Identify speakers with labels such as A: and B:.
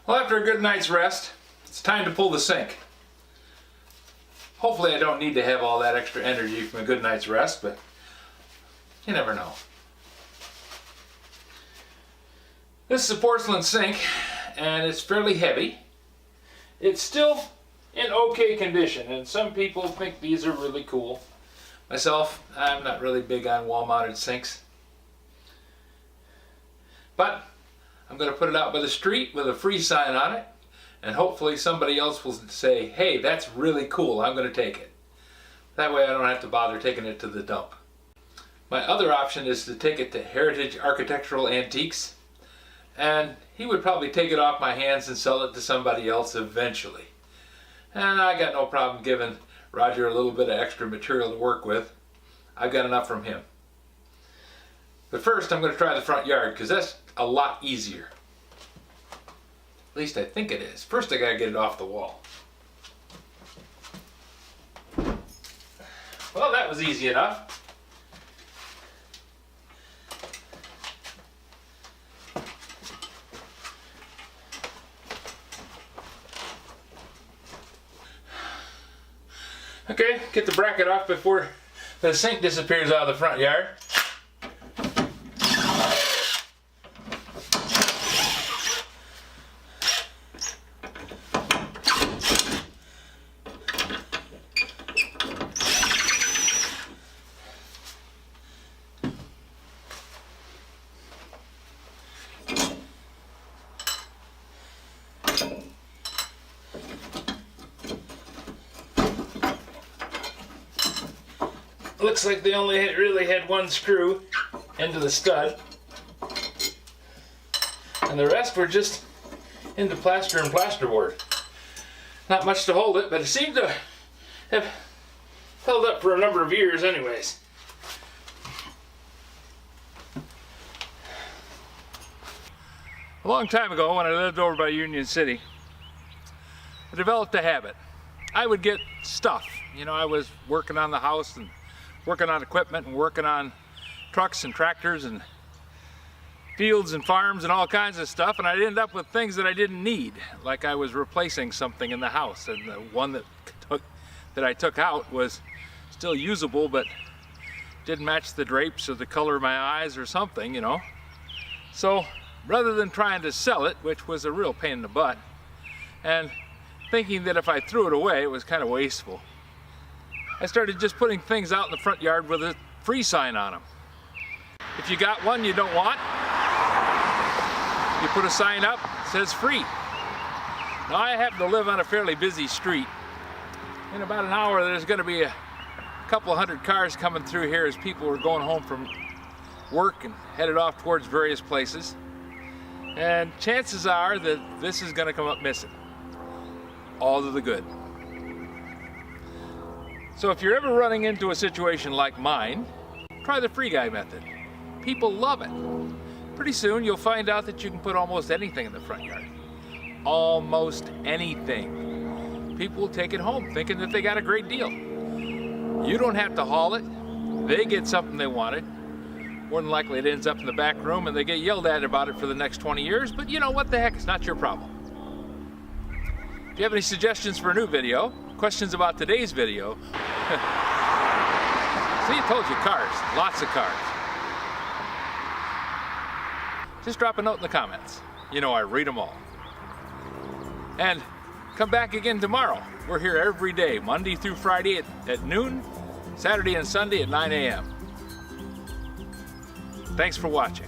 A: Well, after a good night's rest, it's time to pull the sink. Hopefully I don't need to have all that extra energy from a good night's rest, but you never know. This is a porcelain sink, and it's fairly heavy. It's still in okay condition, and some people think these are really cool. Myself, I'm not really big on wall-mounted sinks. But I'm going to put it out by the street with a free sign on it, and hopefully somebody else will say, hey, that's really cool, I'm going to take it. That way I don't have to bother taking it to the dump. My other option is to take it to Heritage Architectural Antiques, and he would probably take it off my hands and sell it to somebody else eventually. And I got no problem giving Roger a little bit of extra material to work with. I've got enough from him. But first I'm going to try the front yard, because that's a lot easier. At least I think it is. First I got to get it off the wall. Well, that was easy enough. Okay, get the bracket off before the sink disappears out of the front yard. Looks like they only really had one screw into the stud, and the rest were just into plaster and plasterboard. Not much to hold it, but it seemed to have held up for a number of years anyways. A long time ago, when I lived over by Union City, I developed a habit. I would get stuff. You know, I was working on the house and working on equipment and working on trucks and tractors and fields and farms and all kinds of stuff, and I'd end up with things that I didn't need, like I was replacing something in the house, and the one that I took out was still usable but didn't match the drapes or the color of my eyes or something, you know. So rather than trying to sell it, which was a real pain in the butt, and thinking that if I threw it away it was kind of wasteful, I started just putting things out in the front yard with a free sign on them. If you got one you don't want, you put a sign up that says free. Now I happen to live on a fairly busy street. In about an hour there's going to be a couple hundred cars coming through here as people are going home from work and headed off towards various places. And chances are that this is going to come up missing. All to the good. So if you're ever running into a situation like mine, try the free guy method. People love it. Pretty soon you'll find out that you can put almost anything in the front yard. Almost anything. People will take it home thinking that they got a great deal. You don't have to haul it. They get something they wanted. More than likely it ends up in the back room and they get yelled at about it for the next 20 years, but you know what the heck, it's not your problem. If you have any suggestions for a new video, questions about today's video, see, I told you, cars, lots of cars. Just drop a note in the comments. You know I read them all. And come back again tomorrow. We're here every day, Monday through Friday at noon, Saturday and Sunday at 9 a.m. Thanks for watching.